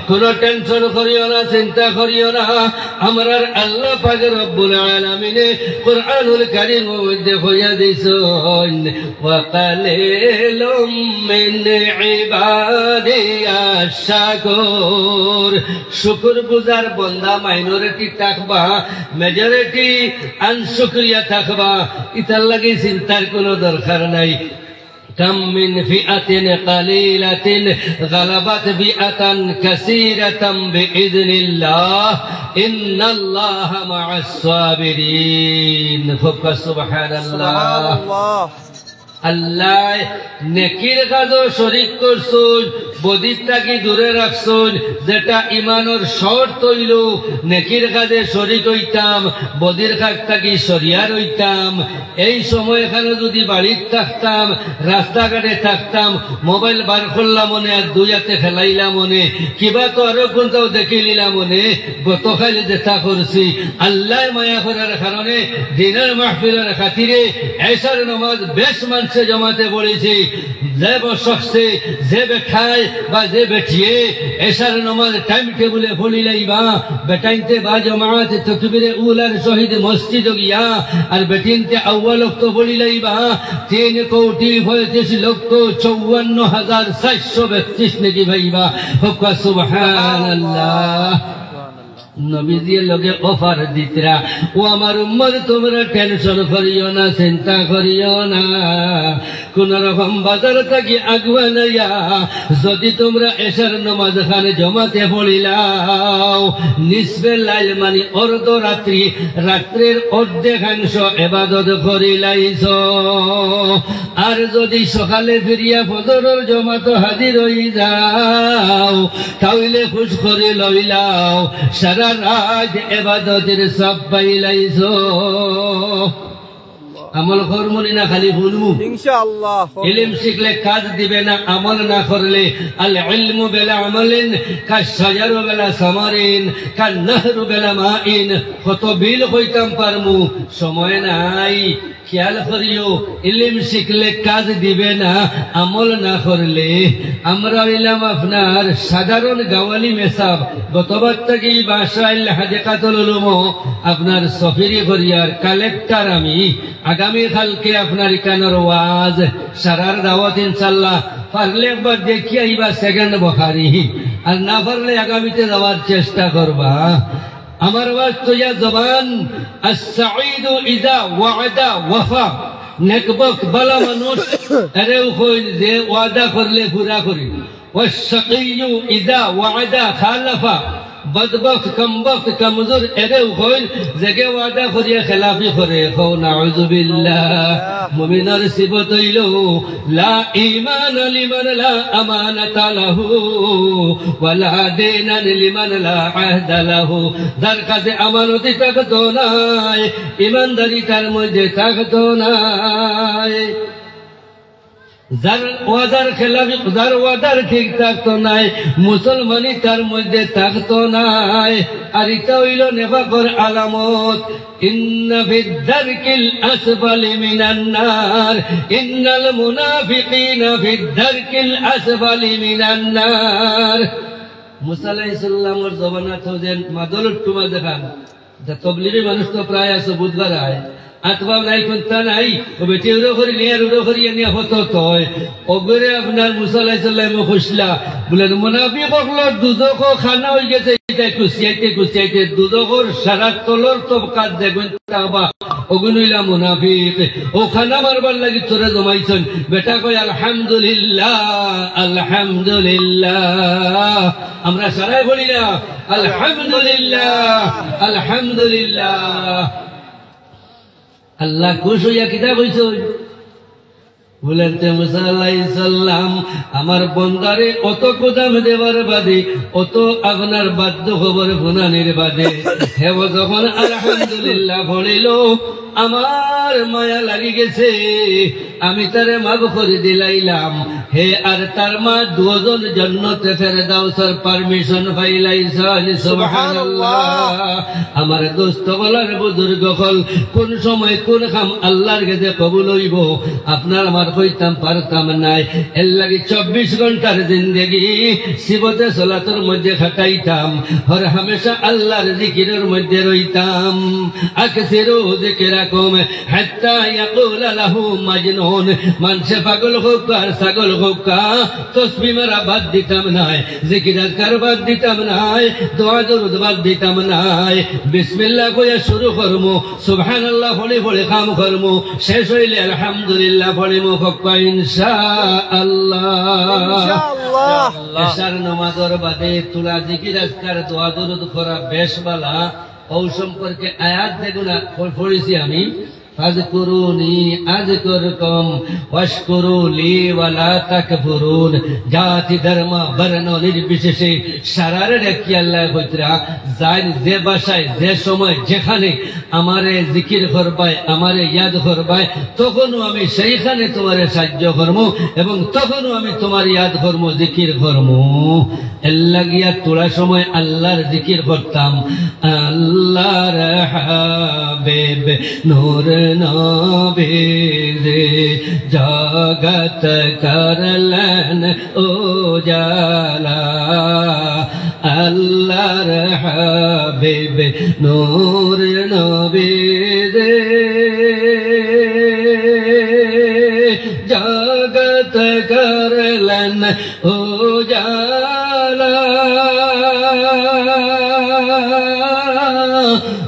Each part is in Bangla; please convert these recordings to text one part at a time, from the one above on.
কোনো টেনশন করিও না, চিন্তা করিও না। আমরার আল্লাহ পাক রব্বুল আলামিনে কুরআনুল কারীমের মধ্যে হইয়া দিছেন, ওয়া কালিলুম মিন ইবাদিয়াশ শাকুর। শুকর গুজার বান্দা মাইনরিটি থাকবা, মেজরিটি আনশুকরিয়া থাকবা। ইতার লাগি চিন্তার কোনো দরকার নাই। كم من فئة قليلة غلبت فئة كثيرة بإذن الله إن الله مع الصابرين سبحان الله আল্লাহ নেকির কাজও শরীক করছুন, বদিরটাকে দূরে রাখছুন। যেটা ইমানের শর্ত হইল নেকির কাজে শরীক হইতাম, বদির কাজটাকে সরিয়ার হইতাম। এই সময় এখানে যদি বাড়ির থাকতাম, রাস্তাঘাটে থাকতাম, মোবাইল বার করলাম মনে, আর দুই হাতে খেলাইলাম মনে, কিবা তো আরো কোনটাও দেখে নিলাম মনে, গতকাল দেখা করছি। আল্লাহ মায়া করার কারণে দিনের মাহফিলের খাতিরে এশার নামাজ বেশ মানুষে জমাতে পড়েছি। যে বসছে, যে বেঠায় বা যে বেঠিয়ে এশার নামাজ টাইম টেবুলে ফলিলাইবা, বেটাইতে বা জমাতে তাকবীরে উলার শহীদ মসজিদ গিয়া, আর বেটিনতে আউয়াল ওয়াক্ত ফলিলাইবা 3,35,54,432 নেকি ভাইবা। হুক্কা সুবহানাল্লাহ। নবীজির লগে অফার দিতরা, ও আমার উম্মত তোমরা টেনশন করিও না, চিন্তা করিও না। কোন রকম বাজার থাকি আগুয়া নাইয়া যদি তোমরা এশার নামাজ খানে জমাতে পড়িলাও, নিসবে লাইল মানে অর্ধ রাত্রি, রাত্রের অর্ধেকাংশ ইবাদত করিলাইছ। আর যদি সকালে ফিরিয়া ফজরের জমাতে হাজির হই যাও, তাহলে খুশ করে লইলাও, সারা রাত ইবাদতের সব পাইলাইছ। আমল করমনি না খালি বলবো ইনশাআল্লাহ। ইলম শিখলে কাজ দিবে না, আমল না করলে। আল ইলমু বিলা আমালিন কাশজারু বিলা সামারিন কান্নাহরু বিলা মাইন। কত বিল হইতাম পারমু, সময় নাই। খেয়াল করিও, ইলম শিখলে কাজ দিবে না, আমল না করলে। আমরা হইলাম আপনার সাধারণ গাওয়ালি মেসাব। গতবার থেকে বাসাইল হাদিকাতুল উলুম আপনার সফিরি করিয়ার কালেক্টর আমি। আগামী কালকে আপনার ইকানোর ওয়াজ সারার দাওয়াত ইনশাআল্লাহ। পারলে একবার দেখিয়ে আইবা সেকেন্ড বুখারী, আর না পারলে আগামীতে যাওয়ার চেষ্টা করবা। আমার ওয়াজ তো ইয়া জবান আস-সাঈদু ইযা ওয়া'দা ওয়াফা। নেকবখ বালা মানুষ এরেও কই যে ওয়াদা করলে পুরা করি। ওয়াস-শাকিয়্যু ইযা ওয়া'দা খালাফা। বদবখত কমবখত কমজোর এরেও কই যে ওয়াদা করিয়া খেলাফি করে। কও নাউযুবিল্লাহ। মুমিনের সিফত হইল লা ঈমান লিমান লা আমানাতা লাহু ওয়ালা দীনান লিমান লা আহদা লাহু। যার কাছে আমানতি থাকতো নাই, ইমানদারি তার মধ্যে থাকতো নাই, যার ওয়াদার খেলাফি, যার ওয়াদার ঠিক থাকতো নাই, মুসলমানি তার মধ্যে থাকতো নাই। আর এটা হইল নেফাকর আলামত। ইন্না ফিদ দারকিল আসফালি মিনান নার ইন্নাল মুনাফিকিনা ফিদ দারকিল আসফালি মিনান নার। মুসা আলাইহিস সালামের জমানা তো যে মাদলত টুমা দেখান, তবলিগি মানুষ তো প্রায় আছে, বুধবার আয় আতবা নাই, কোনটা নাই, ও বেটি উড়ো করি নিয়ে উড়ো করি নিয়ে হতো তো ওগরে আপনার মুসা আলাইহিস সালাম খুশলা বলেন মুনাফিক হলো দুজক খানা হয়ে গেছে। এটা কুছিয়াইতে কুছিয়াইতে দুজকর সারা তলর তবকাত দেখুন তাবা ওগুনইলা মুনাফিক। ও খানা মারবার লাগি তোরে জমাইছেন। বেটা কয় আলহামদুলিল্লাহ আলহামদুলিল্লাহ। আমরা সারাই বলি না আলহামদুলিল্লাহ আলহামদুলিল্লাহ। আল্লাহ খুশ হইয়া কিতা কইছ? বলেন মুসা আলাইহিস সালাম আমার বন্দারে অত কোদাম দেবার বাদে, অত আপনার বাদ্য খবর শুনানির বাদে হেব যখন আলহামদুলিল্লাহ বলিল, আমার মায়া লাগি গেছে, আমি তারে মাফ করে দিলাইলাম। হে আর তার মা দুজন জান্নাতে ফেরদাউসের পারমিশন পাইলাইছেন। সুবহানাল্লাহ। আমার দোস্ত বলার বুজুর্গ হল কোন সময় কোন কাম আল্লাহর কাছে কবুল হইব আপনার আমার কইতাম পারতাম নাই। এর লাগি 24 ঘন্টার জিন্দেগি সিবতে সালাতের মধ্যে খাটাইতাম, হর হামেশা আল্লাহর জিকিরের মধ্যে রইতাম। আকসিরু যিকরাকুম হাত্তা ইয়াকুল লাহু মাজনুন। মানুষে পাগল হোক আর ছাগল হোক, তসবিহ মারা বাদ দিতাম নাই, জিকির আজকার বাদ দিতাম নাই, দোয়া দরুদ বাদ দিতাম নাই। বিসমিল্লাহ কইয়া শুরু করমু, সুবহানাল্লাহ পড়ে পড়ে কাম করমু, শেষ হইলে আলহামদুলিল্লাহ পড়িমু। হক্কা ইনশাআল্লাহ। এশার নামাজের বাদে তুলা জিকির আজকার দোয়া দরুদ করা বেশ বালা। ও সম্পর্কে আয়াত যেগুলা পড়েছি আমি, ফাযকুরুনি আযকুরকুম ওয়াশকুরু লি ওয়ালা তাকফুরুন। জাতি ধর্ম বর্ণ নির্বিশেষে সারারে রাখি আল্লাহ কইতরা যাই যে ভাষায় যে সময় যেখানে আমারে জিকির করবাই আমারে ইয়াদ করবাই তখনও আমি সেইখানে তোমারে সাহায্য করবো এবং তখনও আমি তোমার ইয়াদ করবো জিকির করবো। আল্লাহ গিয়া তোলা সময় আল্লাহর জিকির করতাম। আল্লাহর হাবিব নূর নবী জগত করলেন উজালা। আল্লাহর হাবিব নূর নবী জগত করলেন উজালা।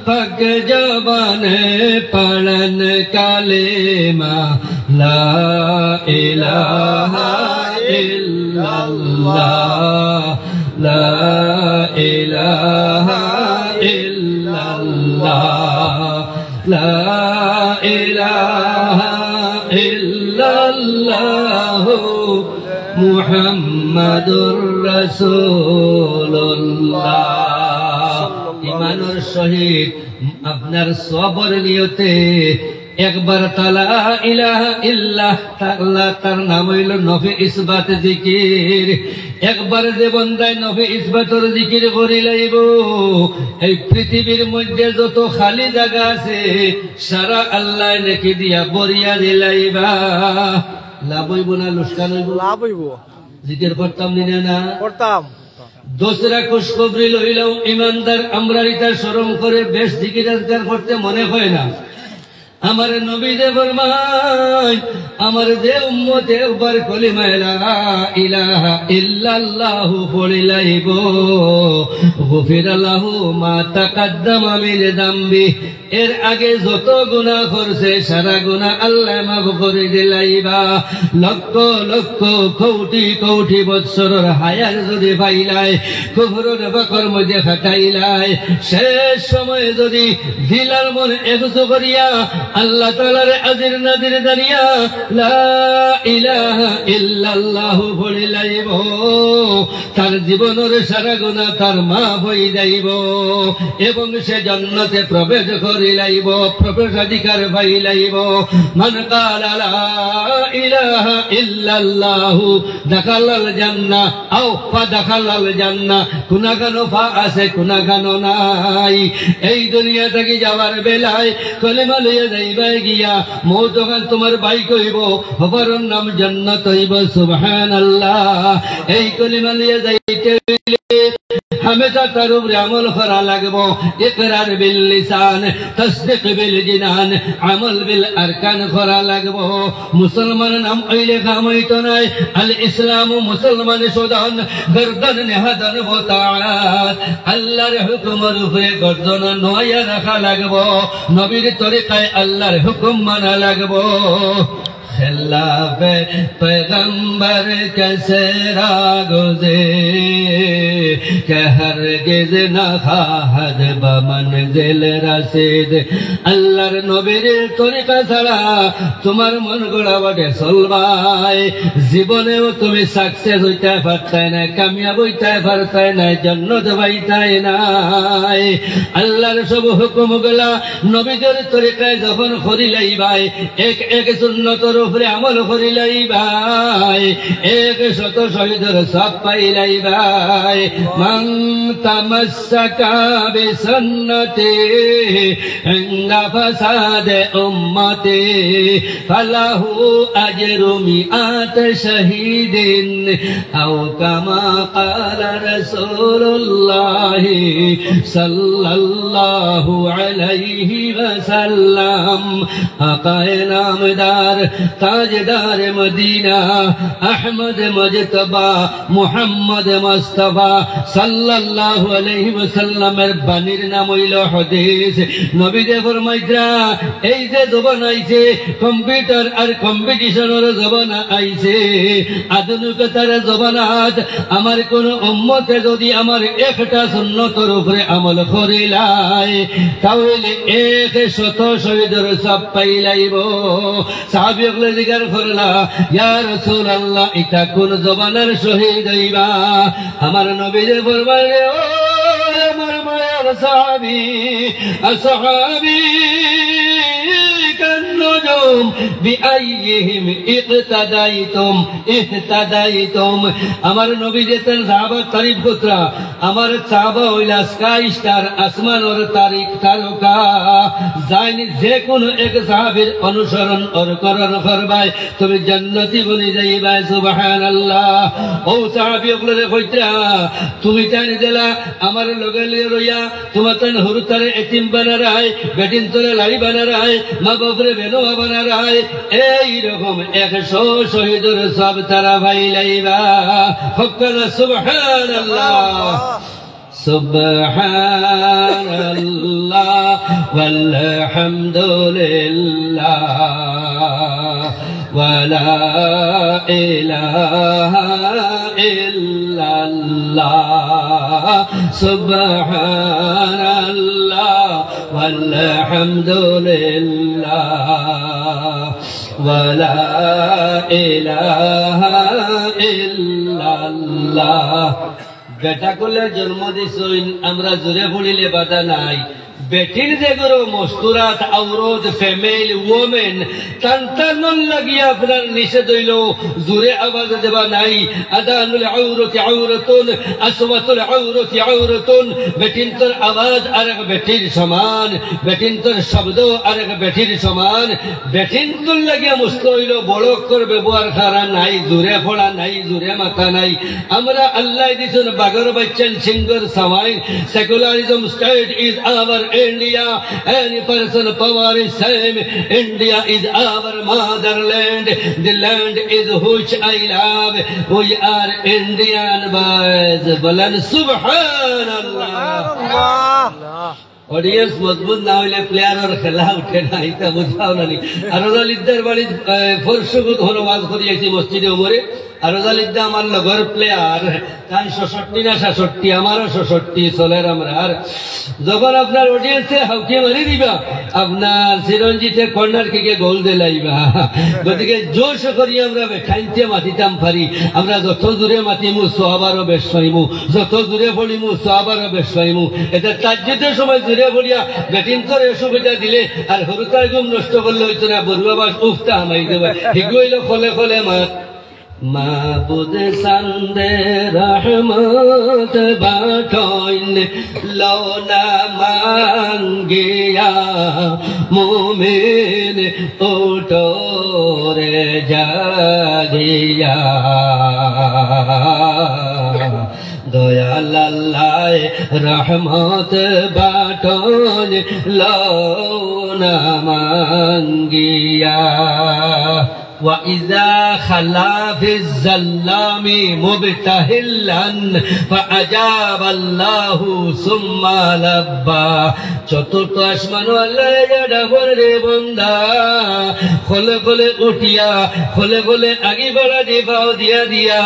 पग जबान पढ़न कलेमा ला इलाहा इल्लल्लाह ला इलाहा इल्लल्लाह ला इलाहा इल्लल्लाह मुहम्मदुर রাসূলুল্লাহ। ইমানের সহিত আপনার সবর নিয়তে একবার তালা ইলাহা ইল্লাহ তাআলা তার নাম হইল নফে ইসবাত জিকির। একবার যে বন্দায় নফে ইসবাতর জিকির করি লাইব, এই পৃথিবীর মধ্যে যত খালি জায়গা আছে সারা আল্লাহ নেকি দিয়া বরিয়া দিলাইবা। লাভ হইব না লোকসান হইব? লাভ হইব। জিকির করতাম না করতাম। দোসরা খুশখবরি লইলাম ইমানদার আমরা এটা শরম করে বেশ জিকির আজকার করতে মনে হয় না। আমার নবী যে ফরমায় আমার যে উম্মত একবার কলিমা লা ইলাহা ইল্লাল্লাহু পড়িলাইব গফিরা লাহু মা তাকাদ্দামা মিন যামবি। এর আগে যত গুনাহ করছে সারা গুনাহ আল্লাহ মাফ করে দিলাইবা। লক্ষ লক্ষ কোটি কোটি বৎসরের হায়াত যদি পাইলাই কুফরের বাকর মধ্যে খাটাইলাই, শেষ সময়ে যদি দিলার মন একজু করিয়া আল্লাহ তাআলার আজির নাজির দাঁড়িয়া লা ইলাহা ইল্লাল্লাহু পড়িলাইব, তার জীবনের সারা গুনাহ তার মাফ হয়ে যাইব এবং সে জান্নাতে প্রবেশ করিলাইব, প্রবেশাধিকার পাইলাইব। মান ক্বালা লা ইলাহা ইল্লাল্লাহু দাখালাল জান্নাহ আও ফাদাখালাল জান্নাহ। গুনাহগানো ফা আছে গুনাহগানো নাই। এই দুনিয়া থেকে যাওয়ার বেলায় কলিমা লইয়া যাইবা গিয়া মৌত যখন তোমার বাইক হইব হবার নাম জান্নাত হইব। সুবহানাল্লাহ। এই কলিমা লইয়া যাইতে हमेशा तार उपरे अमल करा लगबो। इकरार बिल लिसान तस्दीक बिल जिनान अमल बिल अरकान करा लगबो। मुसलमान नाम आइले काम हইতো নাই। আল ইসলাম মুসলমান শোধন গর্দন নেহাদন বতাআত। আল্লাহর হুকুমের উপরে গর্দন নয়া রাখা লাগবো। নবীর তরিকায় আল্লাহর হুকুম মানা লাগবো। खिलाफ पैगंबर कैसे रागुज़े के हरगिज़ न खाहद बमंजिल रसीद अल्लाहर नबीर तरिका ছাড়া তোমার মন গড়া বটে চলবাই জীবনেও তুমি সাকসেস হইতে পারতাই না কামিয়াব হইতে পারতাই না জান্নাত পাইতাই নাই আল্লাহর সব হুকুমগুলা নবীদের তরিকায় যখন করিলাই ভাই এক এক সুন্নতের উপরে আমল করিলাই ভাই এক শত শহীদের সব পাইলাই ভাই মান তামাসসাকা বিসুন্নতি ইনদা ফাসাদ উম্মতি ফালাহু আজরু মিআত শাহীদিন আও কামা ক্বালা রাসূলুল্লাহ সাল্লাল্লাহু আলাইহি ওয়াসাল্লাম আকায়ে নামদার তাজদার মদিনা আহমদ মুজতবা মুহাম্মদ মুস্তাফা সাল্লাল্লাহু আলাইহি ওয়াসাল্লামের বাণীর নাম হইল হাদিস নবীজি ফরমাইতরা এই যে জবান আইছে কম্পিউটার আর কম্পিটিশনের জবান আইছে আধুনিকতার জবানাত আমার কোন উম্মতে যদি আমার একটা সুন্নতের উপরে আমল করিলাই তাহলে এক শত শহীদের সব পাইলাইব সাহাবীগণ জিজ্ঞাসা করলা ইয়া রাসূলুল্লাহ এটা কোন জবানের শহীদ হইবা আমার নবীজি ফরমাইলেন ও আমার মায়ের সাহাবী আসহাবী النجوم بأيهم اقتديتم اهتديتم আমার নবী যেতেন সাহাবা তারিফ গোত্রা আমার সাহাবা হইলা স্কাই স্টার আসমানের তারকা জানি যে কোন এক সাহাবীর অনুসরণ অনুকরণ করবাই তুমি জান্নাতি বনি যাইবাই সুবহানাল্লাহ ও সাহাবী ওগুলোরে কইতা তুমি জানি দিলা আমার লগে লইয়া তোমার তন হুরতারে এতিম বানারাই বেটিন তোরে লাই বানারাই মা বাপরে বেনোয়া বানারাই এই রকম 100 শহীদের সব তারা ভাইলাইবা ফকনা সুবহানাল্লাহ সুবহানাল্লাহ ওয়ালহামদুলিল্লাহ ওয়ালা ইলাহা ইল্লাল্লাহ সুবহানাল্লাহ ওয়ালহামদুলিল্লাহ ওয়ালা ইলাহা ইল্লাল্লাহ বেটা করলে জন্ম দিছইন আমরা জোরে পড়িলে বাধা নাই বেটির যে গরো মস্তুরাত আওরত ফিমেল ওমেন তান্তানন লাগিয়া আপনার নিষেধ হইল জোরে আওয়াজ দেবা নাই আদানুল আওরতি আওরতুন আসওয়াতুল আওরতি আওরতুন বেটিন তোর আওয়াজ আরেক বেটির সমান বেটিন তোর শব্দ আরেক বেটির সমান বেটিন তোর লাগিয়া মস্ত হইল বড় কর ব্যবহার করা নাই জোরে পড়া নাই জোরে মাথা নাই আমরা আল্লাহ দিছেন বাগর বাচ্চান সিঙ্গর সামাই secularism state is our India, any person power is same. India is our motherland. The land is which I love. We are Indian boys. Balan Subhanallah. Audience मजबूत ना होले प्लेयर और खेला उठे ना इता बुझाओ ना नहीं अरजाल इधर बड़ी फरशुगुत होनो वाज करी आइছি মসজিদে ওমরে अरजाल इधर আমার লগর প্লেয়ার তান 66 না 66 আমারও 66 চলের আমরার যখন আপনার অডিয়েন্সে হাউকে মারি দিবা আপনার চিরঞ্জিতে কর্নার কিকে গোল দিলাইবা গতিকে জোশ করি আমরা বেঠাইতে মাটিতাম পারি আমরা যত দূরে মাতিমু সওয়াবারও বেশ পাইমু যত দূরে পড়িমু সওয়াবারও বেশ পাইমু এটা তাজ্জুদের সময় দূরে পড়িয়া ব্যাটিং করে সুবিধা দিলে আর হরুতার ঘুম নষ্ট করলে হইতো না বড়ুয়া বাস উফতা হামাই দেবে হিগুইল খলে খলে মাত মাবুদ সান্দে রহমত বাটইন লওনা মাঙ্গিয়া মুমিন উঠোরে জাগিয়া দয়াল আল্লাহ রহমত বাটন লওনা মাঙ্গিয়া وإذا خلا في الظلام مبتهلا فأجاب الله ثم لبى চতুর্থ আসমান আল্লাহ ডাবর রে বন্দা খোলে খোলে উঠিয়া খোলে খোলে আগি বাড়া দিবাও দিয়া দিয়া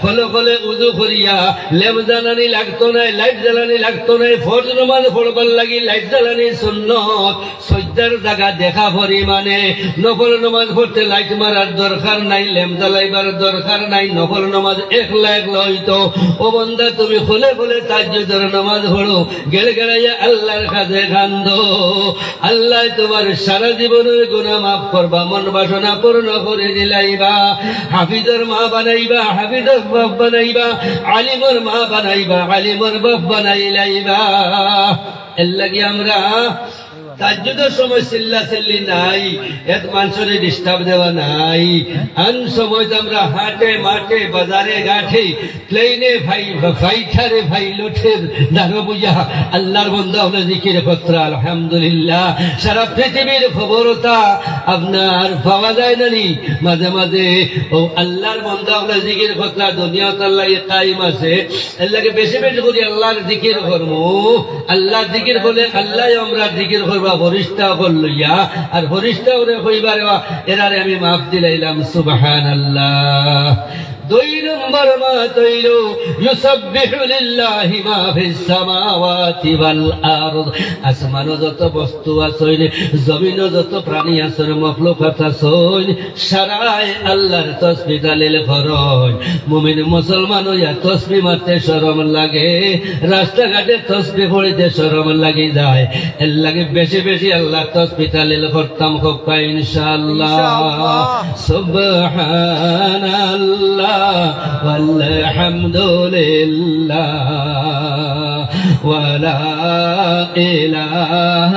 খোলে খোলে উযু করিয়া লেম জ্বালানি লাগতো না লাইট জ্বালানি লাগতো না ফরজ নামাজ পড়বার লাগি লাইট জ্বালানি সুন্নত সজ্জার জায়গা দেখা পরিমাণে নফল নামাজ পড়তে লাইট মারার দরকার নাই লেম জ্বালাইবার দরকার নাই নফল নামাজ একলা একলা হইতো ও বন্দা তুমি খোলে খোলে তাহাজ্জুদের নামাজ পড়ো গেলে গেলাইয়া আল্লাহর কাছে কান্দো আল্লাহ তোমার সারা জীবনের গুনাহ মাফ করবা মন বাসনা পূর্ণ করে দিলাইবা হাফিজের মা বানাইবা হাফিজের বাপ বানাইবা আলিমের মা বানাইবা আলিমের বাপ বানাইলাইবা এর লাগি আমরা তাহাজ্জুদের সময় চিল্লা চিল্লি নাই এত মানুষের ডিস্টার্ব দেওয়া নাই আন সময় আমরা হাটে মাঠে বাজারে ঘাটে প্লেনে ফাইটারে ফাইলটের দাঁড়ো বুঝা আল্লাহর বন্দা হলে জিকির পত্র আলহামদুলিল্লাহ সারা পৃথিবীর খবরতা আপনার পাওয়া যায় না নি মাঝে মাঝে ও আল্লাহর বন্দা হলে জিকির পত্র দুনিয়া আল্লাহ কায়েম আছে আল্লাহকে বেশি বেশি করে আল্লাহর জিকির করবো আল্লাহর জিকির বলে আল্লাহ আমরা জিকির করবো ফরিস্তা বললইয়া আর ফরিস্তা ওরে কইবার এরারে আমি মাফ দিলাইলাম সুবহানাল্লাহ দুই নম্বর মা তৈর ইউসাব্বিহু লিল্লাহি মা ফিস সামাওয়াতি ওয়াল আরদ আসমানো যত বস্তু আছে জমিন যত প্রাণী আছে মখলুকাত আছে সারাই আল্লাহর তাসবিহ তাহলিল করয় মুমিন মুসলমান হইয়া তাসবিহ মারতে শরম লাগে রাস্তাঘাটে তাসবিহ পড়িতে শরম লাগি যায় এর লাগে বেশি বেশি আল্লাহর তাসবিহ তাহলিল করতাম হোক ইনশাআল্লাহ সুবহানাল্লাহ والحمد لله ولا إله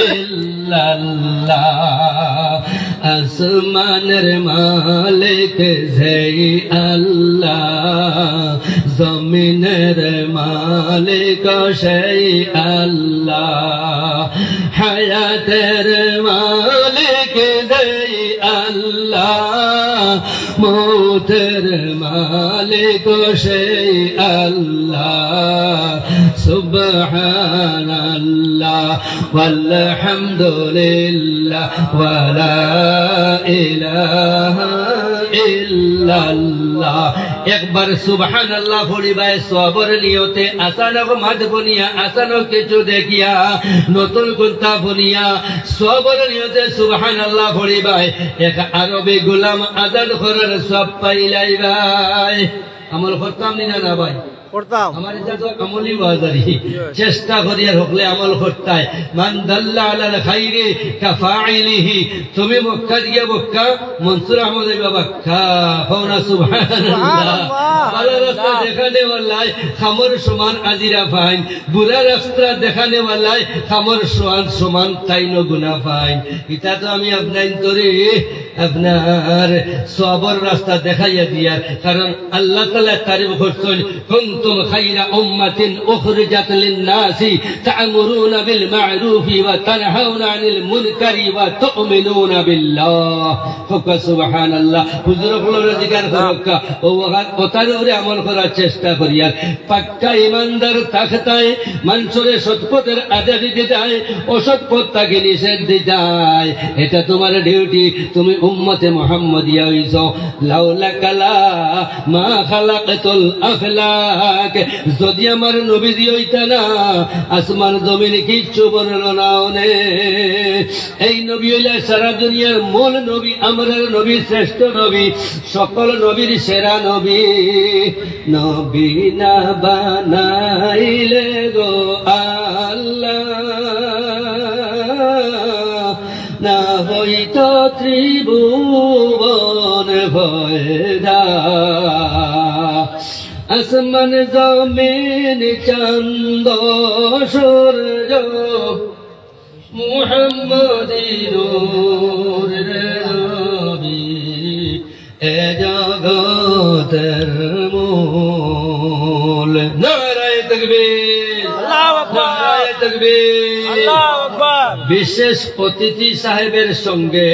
إلا الله আসমানের মালিক যেই আল্লাহ জমিনের মালিক সেই আল্লাহ হায়াতের মালিক যেই আল্লাহ মৌতের মালিক সেই আল্লাহ সুবহানাল্লাহ ওয়ালহামদুলিল্লাহ ওয়ালা ইলাহা ইল্লাল্লাহ একবার সুবহানাল্লাহ পড়িবাই সবর নিয়তে আসানক মাদ বনিয়া আসানক কিছু দেখিয়া নতুন কুন্তা বনিয়া সবর নিয়তে সুবহানাল্লাহ পড়িবাই এক আরবি গোলাম আজাদ করার সব পাইলাইবাই আমল করতাম না ভাই করতাম আমার এটা তো আমলি বাজারি চেষ্টা করি আর হকলে আমল করতাই মান দাল্লা আলাল খাইরি কাফাইলিহি তুমি মক্কা গিয়া মক্কা মনসুর আহমদ বাক্কা ফাওনা সুবহানাল্লাহ ভালো রাস্তা দেখানে ওয়াল্লাহ খামর সমান আজিরা ফাইন বুরা রাস্তা দেখানে ওয়াল্লাহ খামর সমান তাইনো গুনাহ ফাইন এটা তো আমি আপনাইন তরি আপনার সবর রাস্তা দেখাইয়া দিয়া কারণ আল্লাহ তাআলা তারিফ করছেন কুনতুম খায়রা উম্মাতিন উখরিজাত লিন-নাসি তা'মুরুনা বিল মা'রুফি ওয়া তানহাউনা আনিল মুনকারি ওয়া তু'মিনুনা বিল্লাহ সুবহানাল্লাহ হুজুর বলার জিকির করকা ও ওতার উপরে আমল করার চেষ্টা করিয়া পাক্কা ঈমানদার তাকতায় মানুষের সৎপথের আদেশ দিতে যায় অসৎ পথ থেকে নিষেধ দিতে যায় এটা তোমার ডিউটি তুমি উম্মতে মুহাম্মাদিয়া হইছো লাউলা কালা মা খালাকাতুল আফলাক যদি আমার নবীজি হইতা না আসমান জমিন কিচ্ছু বর্ণনা নে এই নবী হইলা সারা দুনিয়ার মূল নবী আমরার নবী শ্রেষ্ঠ নবী সকল নবীর সেরা নবী নবী না বানাইলে গো আল্লাহ না হইতো ত্রিভুবন ভয়দা আসমান জমিন চন্দ সূর্য মুহাম্মদির নূর নবী এ জগতের মূল নারায়ে তাকবীর আল্লাহু আকবার নারায়ে তাকবীর আল্লাহু আকবার বিশেষ অতিথি সাহেবের সঙ্গে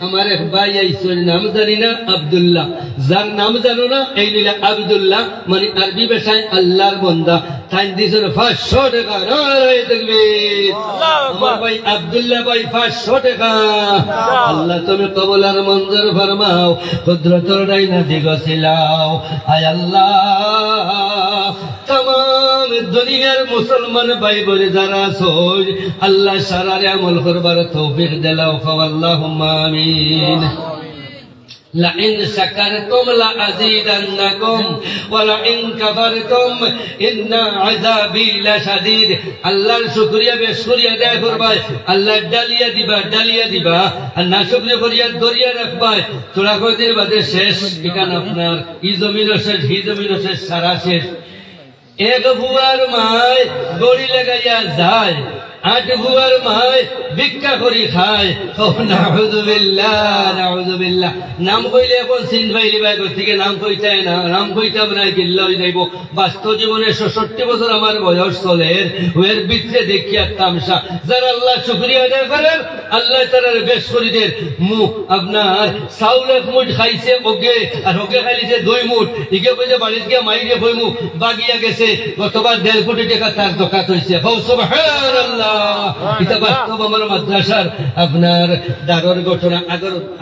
আমার এক ভাই আইসোর নাম জানি না আব্দুল্লাহ, যার নাম জানো না এই নিলে আব্দুল্লাহ মানে আরবি ভাষায় আল্লাহর বান্দা। তাই দিয়েছেন 500 টাকা। আমার ভাই আব্দুল্লাহ ভাই 500 টাকা। আল্লাহ তুমি কবুল আর মঞ্জুর ফরমাও, কুদরতের ডাইনা দিগছিলাও। আয় আল্লাহ तमाम दुनियार मुसलमान भाई बोले जरा सोच अल्लाह शरारे अमल करबार तौफीक दिलाओ। अल्लाहुम्मा आमीन। لئن شكرتم لأزيدنكم ولئن كفرتم إن عذابي لشديد। আল্লাহর শুকরিয়া বেশুকরিয়া আদায় করবাই, আল্লাহ ডালিয়া দিবা আর না শুকরিয়া করিয়া দরিয়া রাখবাই। তোরা কয়দিন বাদে শেষ, এখানে আপনার ই জমিনও শেষ, হি জমিনও শেষ, সারা শেষ। এক বুয়ার মায় গড়ি লাগাইয়া যায়, 8 বুয়ার মায় ভিক্ষা করি খায়। নাউযুবিল্লাহ। নাম কইলে এখন চিন পাইলি ভাই থেকে নাম কইতাই না, নাম কইতাম না গিল্লা হয়ে যাইব। বাস্তব জীবনে 66 বছর আমার বয়স চলে, ওর ভিতরে দেখিয়া তামসা। যারা আল্লাহ শুকরিয়া আদায় করেন আল্লাহ তারার বেশ করিদের মুখ আপনার চাউল 1 মুঠ খাইছে ওকে, আর ওকে খাইছে 2 মুঠ, ইকে কইছে বাড়িতে গিয়া মাইরে বই মুখ বাগিয়া গেছে। গতবার 1.5 কোটি টাকা তার দকাত হইছে। সুবহানাল্লাহ। এটা বাস্তব আমার মাদ্রাসার আপনার দারর ঘটনা।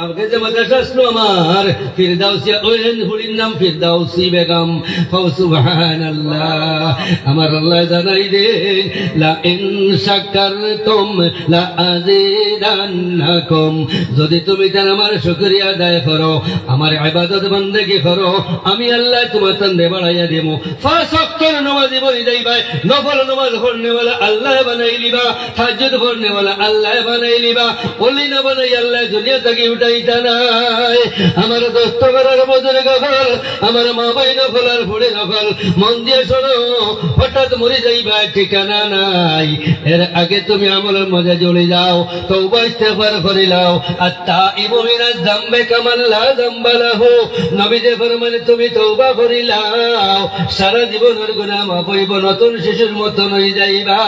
আগে যে মাদ্রাসা আসলো আমার ফিরদাউসিয়া, ওই হুড়ির নাম ফিরদাউসি বেগম। সুবহানাল্লাহ। আমার আল্লাহ জানাই দেন লা ইন শাকারতুম লা আযীদান্নাকুম। যদি তুমি তার আমার শুকরিয়া আদায় করো, আমার ইবাদত বন্দেগি করো, আমি আল্লাহ তোমার তন্দে বাড়াইয়া দেব। 5 ওয়াক্তের নামাজ পড়ি যাইবা, নফল নামাজ পড়নে वाला আল্লাহ বানাই লিবা, তাহাজ্জুদ পড়নে वाला আল্লাহ বানাই লিবা। ওলি না বানাই আল্লাহ দুনিয়া থেকে উঠাইতা নাই। আমার দোস্ত করার বুজুর্গ হল, আমার মা ভাই নফল আর পড়ে নফল। মন দিয়ে শোনো, হঠাৎ মরে যাইবা ঠিকানা নাই। এর আগে তুমি আমলের মধ্যে জড়ে যাও, তওবা ইস্তেগফার করে লাও। আত-তাইবু মিনাজ যামবি কামান লা যামবা লাহু। নবীজি ফরমান তুমি তওবা করে লাও, সারা জীবনের গুনাহ মাফ হইব, নতুন শিশুর মতন হয়ে যাইবা।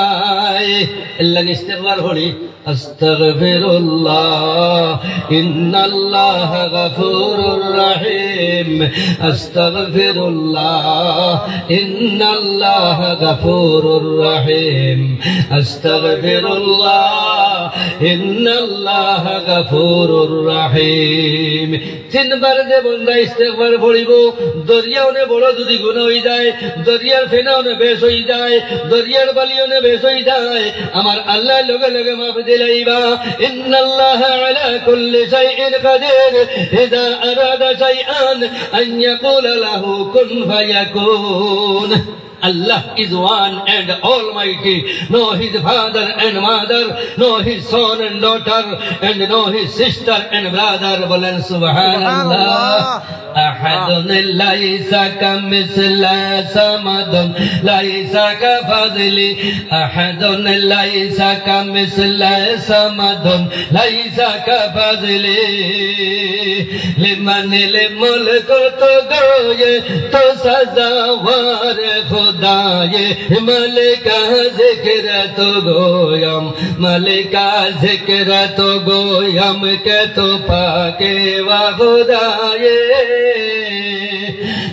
আল্লাহ ইস্তেগফার করি। আস্তাগফিরুল্লাহ ইন্নাল্লাহ গফুরুর রহিম। আস্তাগফিরুল্লাহ ইন্নাল্লাহ গফুরুর রহিম। আস্তাগফিরুল্লাহ ইন্নাল্লাহ গফুরুর রহিম। 3 বার যে বন্দা ইস্তেগফার পড়িব, দরিয়াওনে বড় যদি গুনাহ হয়ে যায়, দরিয়ার ফেনাওনে বেশ হয়ে যায়, দরিয়ার বালিওনে বেশ হয়ে যায়, আমার আল্লাহ লগে লগে মাফ দিলাইবা। ইন্নাল্লাহা আলা কুল্লি শাইইন কাদির ইযা আরাদা শাইআন আন ইয়াকুলা লাহু কুন ফায়াকুন। Allah is one and almighty, no his father and mother, no his son and daughter, and no his sister and brother. Bolen subhanallah. Ahadun laysa kamithla samadun laysa kafadli. Ahadun laysa kamithla samadun laysa kafadli. Liman mulku to goye to sazawar खुदाए मलिका जिक्र तो गोयम, मलिका जिक्र तो गोयम के तो पाके वा खुदाए।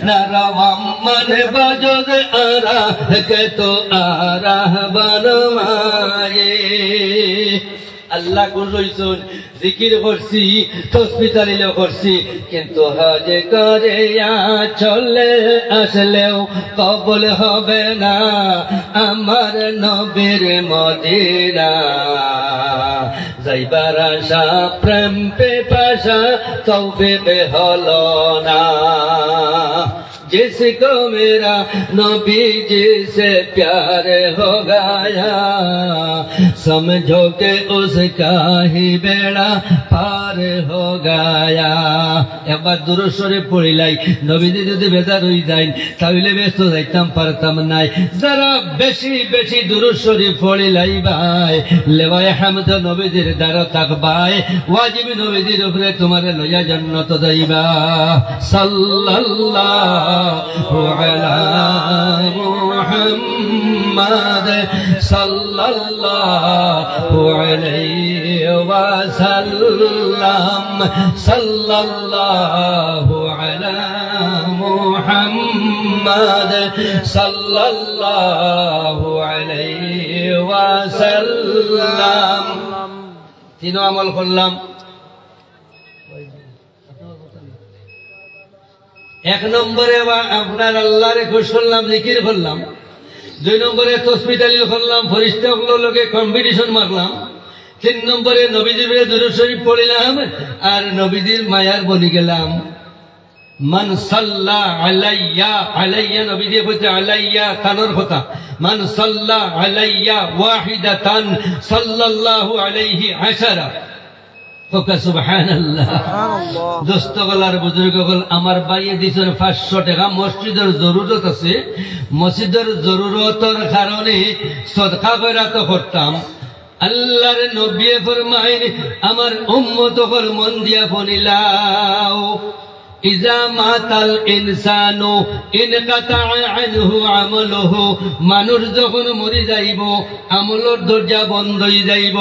नरवम मन बजुद आरा के तो आरा बनवाए। আল্লাহ কইছুন জিকির করছি, তাসবিহ তাহলিল করছি, কিন্তু হজ করে চলে আসলেও কবুল হবে না আমার নবীর মদিনা। যাইবার আশা প্রেম পেপাসা তৌফিক হলো না। जिसको मेरा नबी जी से प्यार हो गया, समझो के उसका ही बेड़ा पार हो गया। একবার দুরূদ শরীফ পড়িলাই, নবীজি যদি বেজার হয়ে যায় তাহলে ব্যস্ত যাইতাম পারতাম নাই। যারা বেশি বেশি দুরূদ শরীফ পড়িলাই ভাই, লেওয়ায় হামদ নবীজির দ্বারা থাকবাই, ওয়াজিব নবীজির উপরে তোমার লইয়া জান্নাত যাইবা। সাল্লাল্লাহু আলা মুহাম্মাদ সাল্লাল্লাহু আলাইহি ওয়া وسلم صلى الله على محمد صلى الله عليه وسلم তিন আমল করলাম এক নম্বরে আপনার আল্লাহরে খুশ করলাম জিকির করলাম দুই নম্বরে তাসবিহ তাহলিল করলাম ফেরেশতাগুলোর লগে কম্পিটিশন মারলাম তিন নম্বরে নবীজির দুরূদ শরীফ পড়লাম আর নবীজির মায়ার বনি গেলাম মান সাল্লা আলাইয়া আলাইয়া নবীজি কইতে আলাইয়া কানর কথা মান সাল্লা আলাইয়া ওয়াহিদাতান সাল্লাল্লাহু আলাইহি আশারা সুবহানাল্লাহ দোস্ত গলার বুজুর্গ গল আমার বাইয়ে দিছেন 500 টাকা মসজিদের জরুরত আছে মসজিদের জরুরতের কারণে সদকা কইরা তো করতাম আল্লাহর নবী ফরমায়েন আমার উম্মত হল মন দিয়া ফনিলাও ইজা মাতাল ইনসানু ইনকাতা আনহু আমালুহু মানুষ যখন মরি যাইব আমলের দরজা বন্ধ হয়ে যাইব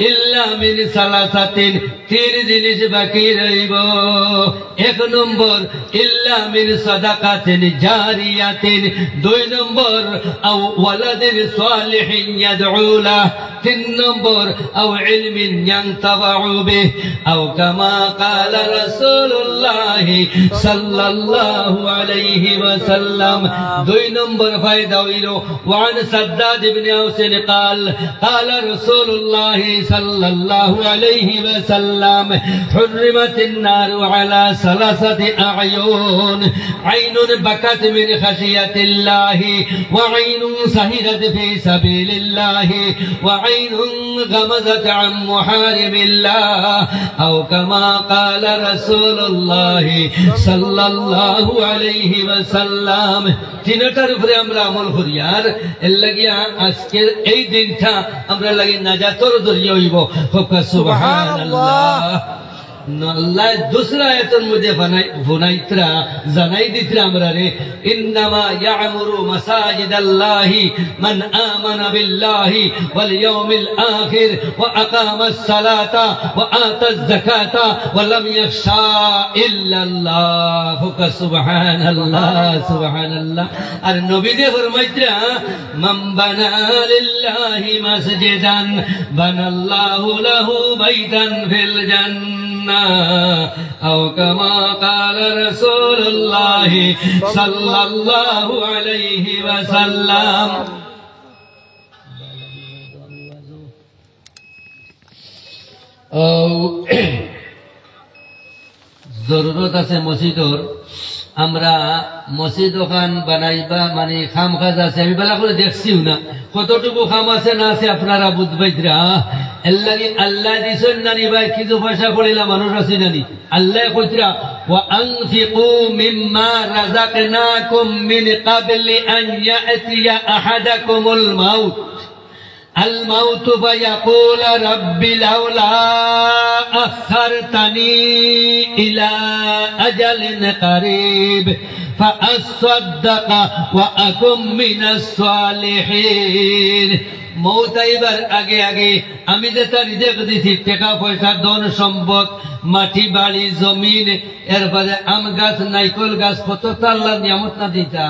ইল্লা মিন সালাসাতিন তিন জিনিস বাকি রইব এক নম্বর ইল্লা মিন সাদাকাতিন জারিয়াতিন দুই নম্বর আও ওয়ালাদিন সালিহিন ইয়াদউলা তিন নম্বর আও ইলমিন ইয়ানতাফাউ বিহি আও কামা ক্বালা রাসূলুল্লাহ সাল্লাল্লাহু আলাইহি ওয়াসাল্লাম দুই নম্বর ফায়দা হইল ওয়ান সাদ্দাদ ইবনে আউসিন قال قال رسول الله صلى الله عليه وسلم حرمت النار على ثلاثه اعين عين بكت من خشيه الله وعين سهرت في سبيل الله وعين غمزت عن محارم الله او كما قال رسول الله সাল্লাল্লাহু আলাইহি ওয়াসাল্লাম তিনটার উপরে আমরা আমল করি আর এর লাগিয়া আজকের এই দিনটা আমরা লাগি নাজাতের জরিয়া হইব সুবহানাল্লাহ আল্লাহ दूसरा আয়াতের মধ্যে বুনাইতরা জানাই দিতরা আমরা রে ইন্নামা ইয়ামুরু মাসাজিদাল্লাহি মান আমানা বিল্লাহি ওয়াল ইয়াউমিল আখির ওয়া আকামাস সালাতা ওয়া আতাজ যাকাতা ওয়া লাম ইয়াখশা ইল্লাল্লাহ সুবহানাল্লাহ সুবহানাল্লাহ আর নবী দে ফরমাইতরা মান বানা লিল্লাহি মাসজিদান বানাল্লাহু লাহু বাইতান ফিল জান্নাহ أو كما قال رسول الله صلى الله عليه وسلم জরুরত আছে মসজিদর আমরা মসজিদ ওখান বানাইবা মানে খাম কাজ আছে আমি বেলা করে দেখছিও না কতটুকু খাম আছে না আছে আপনারা বুঝবাইতরা আল্লাহ দিছেন নানি ভাই কিছু পয়সা করিলা মানুষ আছে নানি আল্লাহ কইতরা ওয়া আনফিকু মিম্মা রাযাকনাকুম মিন ক্বাবলি আন ইয়াতিয়া আহাদাকুমুল মাউত الموت فيقول رب لولا أخرتني إلى أجل قريب فأصدق وأكن من الصالحين মৌত আইবার আগে আগে আমি যে তার রিজিক দিছি টাকা পয়সা ধন সম্পদ মাটি বাড়ি জমিন এরপরে আম গাছ নাইকল গাছ কত আল্লাহর নিয়ামত না দিতা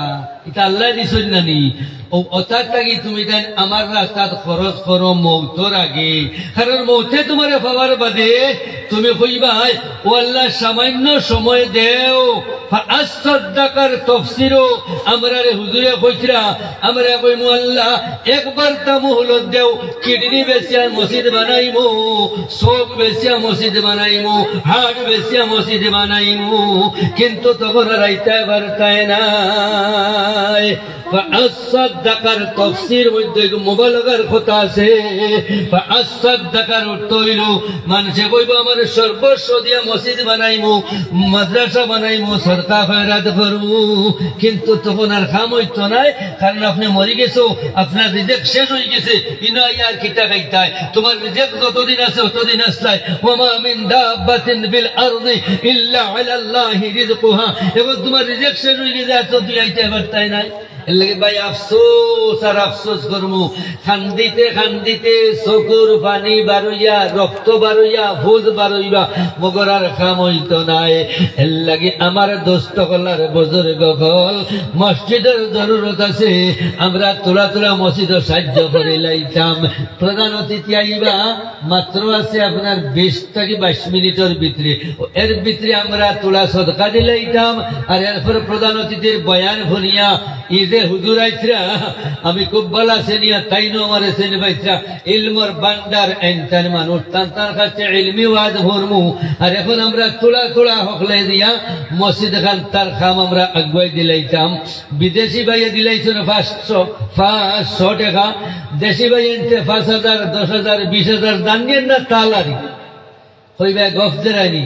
এটা আল্লাহ দিছেন নানি ও ওটার থাকি তুমি দেন আমার রাস্তাত খরচ করো মৌতর আগে কারণ মৌতে তোমার পাওয়ার বাদে তুমি কইবা ও আল্লাহ সামান্য সময় দেও ফাআসসাদাকার তাফসীরও আমরা রে হুজুরে কইরা আমরা কইমু আল্লাহ একবার তা মুহলত দেও কিডনি বেচিয়া মসজিদ বানাইমু চোখ বেচিয়া মসজিদ বানাইমু হাড় বেচিয়া মসজিদ বানাইমু কিন্তু তখন রাইতে পারতায় নাই ফাআসসাদাকার তাফসীর মধ্যে মুবালাগার কথা আছে ফাআসসাদাকার অর্থ হইল মানুষে কইব আমার সর্বস্ব দিয়া মসজিদ বানাইমু মাদ্রাসা বানাইমু সরকার খয়রাত করবো কিন্তু তখন আর কাম হইতো নাই কারণ আপনি মরে গেছো আপনার রিজিক শেষ হয়ে গেছে ইনা আর কিটা খাইতায় তোমার রিজিক যতদিন আছে ততদিন আসতায় ওমা মিন দাব্বাতিন বিল আরদি ইল্লা আলাল্লাহি রিজকুহা এবং তোমার রিজিক শেষ হয়ে গেছে আর তো তুই আইতে পারতাই নাই এর লাগে ভাই আফসোস আর আফসোস করমু খান্দিতে খান্দিতে চকুর পানি বারুইয়া রক্ত বারুইয়া ভোজ বারুইবা মগর আর কাম হইতো নাই এর লাগে আমার দোস্ত কলার বুজুর্গ হল মসজিদের জরুরত আছে আমরা তোলা তোলা মসজিদ সাহায্য করে লাইতাম প্রধান অতিথি আইবা মাত্র আছে আপনার 20 থেকে 22 মিনিটের ভিতরে এর ভিতরে আমরা তোলা সদকা দিলাইতাম আর এরপর প্রধান অতিথির বয়ান শুনিয়া ঈদে হুজুর আইতরা আমি খুব ভালো সেনিয়া তাইনো আমার সেনি বাইতরা ইলমর বান্দার এনতান মানুষ তার কাছে ইলমি ওয়াজ ফরমু আর এখন আমরা তোলা তোলা হকলে দিয়া মসজিদ খান তার খাম আমরা আগুয়াই দিলাইতাম বিদেশি ভাইয়ে দিলাইছেন 500 টাকা দেশি ভাই এনতে 5000 10,000 20,000 দানিয়েন না তালারি হইবা গফদের আইনি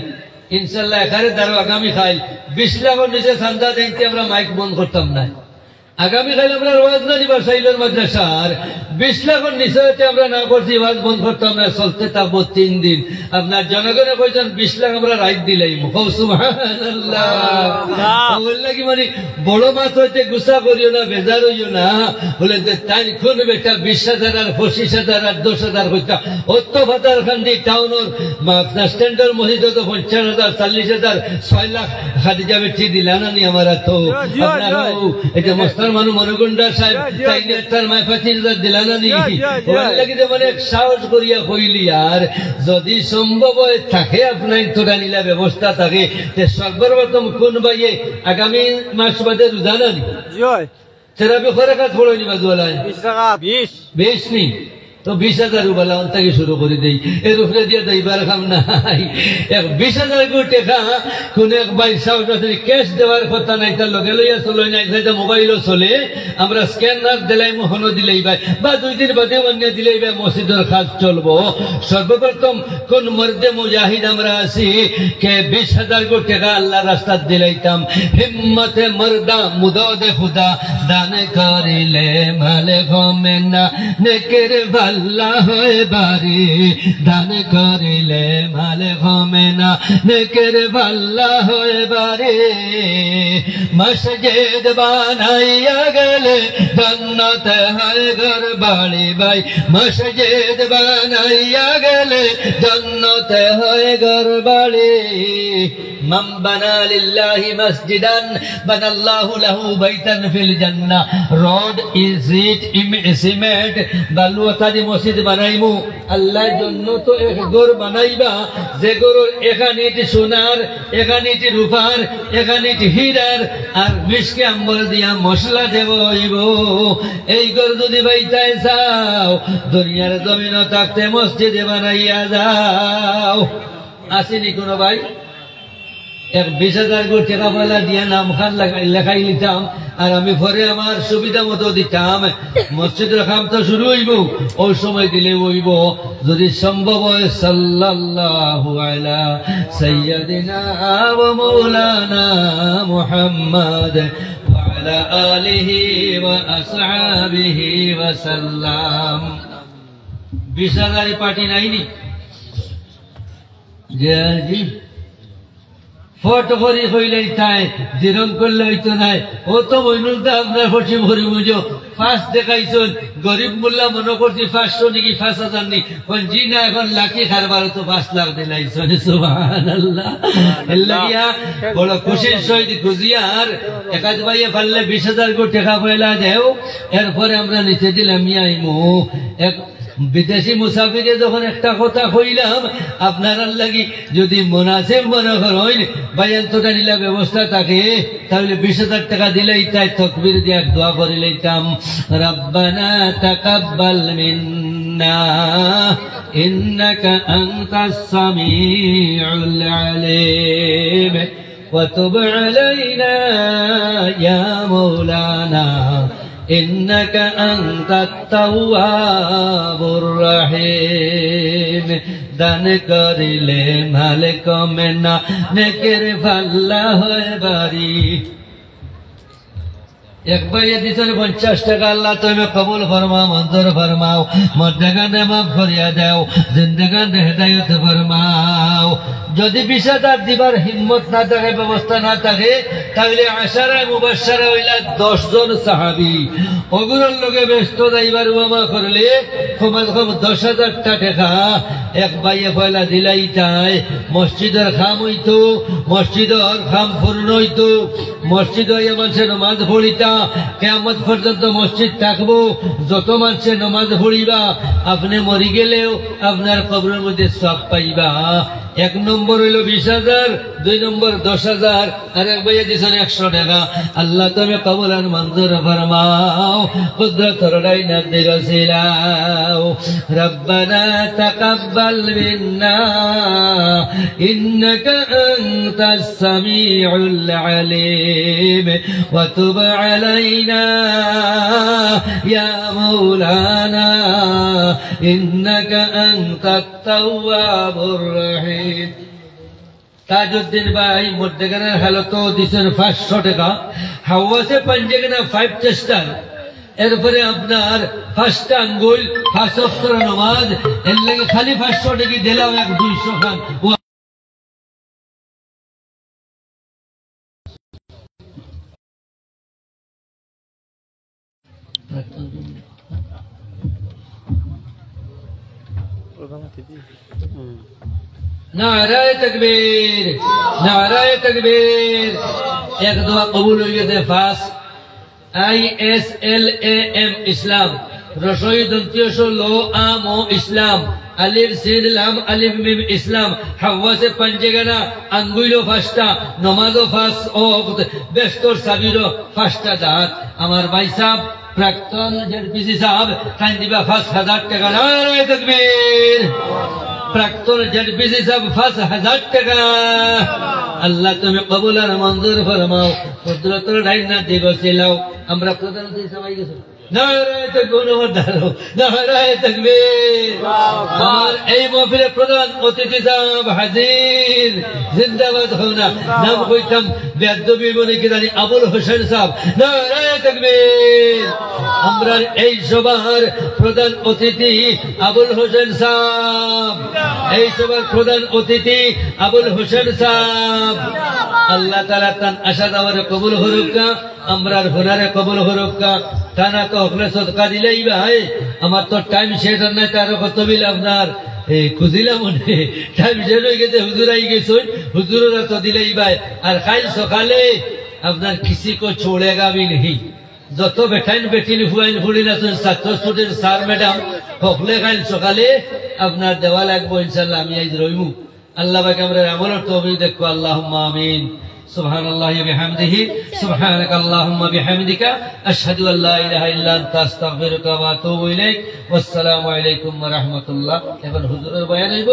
ইনশাল্লাহ এখানে দাঁড়ো আগামী খাইল 20 লাখের নিচে চান্দা দিতে আমরা মাইক বন্ধ করতাম না আগামী খাইল আমরা ওয়াজ না দিবা সাইলের মাদ্রাসার 20 লাখের নিচে আমরা না করছি ওয়াজ বন্ধ করতাম না চলতে থাকবো 3 দিন আপনার জনগণে কইছেন 20 লাখ আমরা রাইট দিলাইম সুবহানাল্লাহ বললে কি মানে বড় মাছ হইতে গুসা করিও না বেজার হইও না বলে তাই কোন বেটা 20,000 আর 25,000 আর 10,000 হইতা অত ভাতার খান্দি টাউনের আপনার স্ট্যান্ডার মসজিদে তো 50,000 40,000 6 লাখ খাদিজা বেটি দিলা না নি আমারা তো আপনার এটা মস্তার মানু মনগুন্ডা সাহেব তাই তার মায় 25,000 দিলা না নি বললে কি মানে সাহস করিয়া কইলি আর যদি সম্ভব হয় থাকে আপনার তোরা নিলা ব্যবস্থা থাকে সর্বপ্রথম কোন ভাইয়ে আগামী মাস বাদে রোজা না নি তেরাবি করে কাজ পড়ো নি বাজুয়ালায় 20 টাকা 20 নি তো 20,000 রুবালা থেকে শুরু করে দেই এর উপরে দিয়ে দেইবার কাম নাই 20,000 কোটি টাকা কোন এক ভাই সাউথ ক্যাশ দেওয়ার কথা নাই তার লগে লইয়া চলে নাই সেটা মোবাইলও চলে আমরা স্ক্যানার দিলাই মোহন দিলেই ভাই বা 2 দিন বাদে অন্য দিলেই ভাই মসজিদের কাজ চলবো সর্বপ্রথম কোন মর্দে মুজাহিদ আমরা আছি কে 20,000 কোটি টাকা আল্লাহর রাস্তায় দিলাইতাম হিম্মতে মর্দা মুদাদে খুদা দান করিলে মালে গমে না নেকের আল্লাহ হয় বারে দান করিলে মালে গমে না নেকের আল্লাহ হয় বারে মসজিদ বানাইয়া গেলে জান্নাত হয় ঘর বাড়ি ভাই মসজিদ বানাইয়া গেলে জান্নাত হয় ঘর বাড়ি من بنى لله مسجدا بنى الله له بيتا في الجنة road is it cement বালুতা দি মসজিদ বানাইমু আল্লাহ জন্য তো এক ঘর বানাইবা যে ঘর এখানে সোনার এখানে রূপার এখানে হীরার আর মিশকে আম্বর দিয়া মশলা দেব হইব এই ঘর যদি বাইতাই যাও দুনিয়ার জমিন থাকতে মসজিদে বানাইয়া যাও আসেনি কোনো ভাই 20,000 কোটি টাকা পয়লা দিয়ে নাম খান লেখাই নিতাম আর আমি পরে আমার সুবিধা মতো দিতাম মসজিদের কাম তো শুরু হইব ওই সময় দিলে হইব যদি সম্ভব হয় সাল্লাল্লাহু আলা সাইয়্যিদিনা ওয়া মাওলানা মুহাম্মদ ওয়া আলা আলিহি ওয়া আসহাবিহি ওয়া সাল্লাম 20,000 পার্টি নাইনি জি ফটো করি হইলেই তাই জিরম করলে হইতো নাই ও তো মইনুলটা আপনার পশ্চিম হরি বুঝো ফার্স্ট দেখাইছেন গরিব মোল্লা মনে করছি 500 নাকি 5,000 নি জি না এখন লাখি খারবার তো 5 লাখ দিলাইছেন সুবহানাল্লাহ আল্লাহিয়া বড় খুশির সহিত খুঁজিয়ার একাদ ভাইয়ে পারলে 20,000 কোটি টাকা পয়লা দেও এরপরে আমরা নিচে দিলাম আইমু এক বিদেশি মুসাফিরে যখন একটা কথা কইলাম আপনার লাগি যদি মুনাসিব মনে করেন বায়ান তোটা নিলা ব্যবস্থা থাকে তাহলে 20,000 টাকা দিলেই তাই তাকবীর দিয়ে দোয়া করে লইতাম রব্বানা তাকাব্বাল মিন্না ইন্নাকা আনতাস সামিউল আলিম ওয়া তুব আলাইনা ইয়া মাওলানা إنك أنت التواب الرحيم দান করিলে মালে কমে না নেকের পাল্লা হয়ে বাড়ি এক ভাইয়ে দিতেন 50 টাকা আল্লাহ তুমি কবুল ফরমাও মঞ্জুর ফরমাও মর্দাগানে মাফ করিয়া দাও জিন্দেগানে হেদায়েত ফরমাও যদি 20,000 দিবার হিম্মত না থাকে, ব্যবস্থা না থাকে, তাহলে আশারা মুবাশশারা হইলা 10 জন সাহাবী ওগুলোর লগে ব্যস্ত যাইবার ওয়ামা করলে কমে কম 10,000 টাকা এক বাইয়ে পয়লা দিলাই তাই মসজিদের খাম হইতো, মসজিদের খাম পূর্ণ হইতো, মসজিদ হইয়া মানুষের নমাজ পড়িতা, কিয়ামত পর্যন্ত মসজিদ থাকবো। যত মানুষের নমাজ পড়িবা আপনি মরি গেলেও আপনার কবরের মধ্যে সব পাইবা। 1 নম্বর হইল 20,000, 2 নম্বর 10,000, আর এক ভাইয়া দিছেন 100 টাকা। আল্লাহ তুমি কবুল আর মঞ্জুর ফরমাও, কুদরতের ডাইনাত দিগছিলাও। রব্বানা তাকাব্বাল মিন্না ইন্নাকা আনতাস সামিউল আলিম ওয়া তুব আলাইনা ইয়া মাওলানা ইন্নাকা আনতাত তাওয়াবুর রহিম। তাজউদ্দিন ভাই মধ্যখানের হালত দিচ্ছেন 500 টাকা। হাওয়াসে পাঞ্জেখানা 5 চেষ্টার, এরপরে আপনার 5টা আঙ্গুল 5 ওয়াক্ত নামাজ, এর লাগে খালি 500 টাকা দিলাম 200 খান। नाराए तकबीर, नाराए तकबीर। एक दुआ कबूल हुई है। फास ISLAM इस्लाम, रसोई दंतियों लो आमो इस्लाम, अलिफ सिन लाम अलिफ मिम इस्लाम। हवा से पंजेगाना अंगुलो फास्टा नमाजो फास ओक्त बेस्तर साबिरो फास्टा दात। हमार भाई साहब प्राक्तन ZPC साहब खान दिबा 5,000 টাকা। नाराए तकबीर। प्राक्तन ZPC साहब 5,000 টাকা। আল্লাহ তুমি কবুল আর মঞ্জুর ফরমাও, কুদরতের ডাইনাত দিগছিলাও। আমরা প্রধানমন্ত্রী সবাই গেছি। নারায়ে তাকবীর, নারায়ে তাকবীর। আমার এই মাহফিলে প্রধান অতিথি সাহেব হাজির, জিন্দাবাদ হও না। নাম কইতাম বেদবি বলে কি জানি আবুল হোসেন সাহেব। নারায়ে তাকবীর। আমরা এই সভার প্রধান অতিথি আবুল হোসেন সাহেব, এই সভার প্রধান অতিথি আবুল হোসেন সাহেব। আল্লাহ তাআলা তান আশা দাওয়ারে কবুল হরুকা, আমরার হুনারে কবুল হরুকা। টানা তো হকলে সদকা দিলেই ভাই, আমার তো টাইম শেষ হয় না। তার কত বিল আপনার খুঁজিলাম মনে টাইম শেষ হয়ে গেছে। হুজুর আই গেছে, হুজুরেরা তো দিলেই ভাই। আর কাল সকালে আপনার কিসি কো ছোড়েগা भी नहीं। যত বেটাইন বেটিন হুয়াইন ফুড়ি না ছাত্র স্টুডেন্ট স্যার ম্যাডাম হকলে কাল সকালে আপনার দেওয়া লাগবো ইনশাল্লাহ। আমি আজ রইমু। আল্লাহ পাক আমরা আমলের তৌফিক দেখো। আল্লাহুম্মা আমিন। সুবহানাল্লাহি ওয়া বিহামদিহি, সুবহানাকা আল্লাহুম্মা বিহামদিকা, আশহাদু আল লা ইলাহা ইল্লা আনতা, আস্তাগফিরুকা ওয়া আতুবু ইলাইক। ওয়াসসালামু আলাইকুম ওয়া রাহমাতুল্লাহ। এখন হুজুরের বয়ান হইব।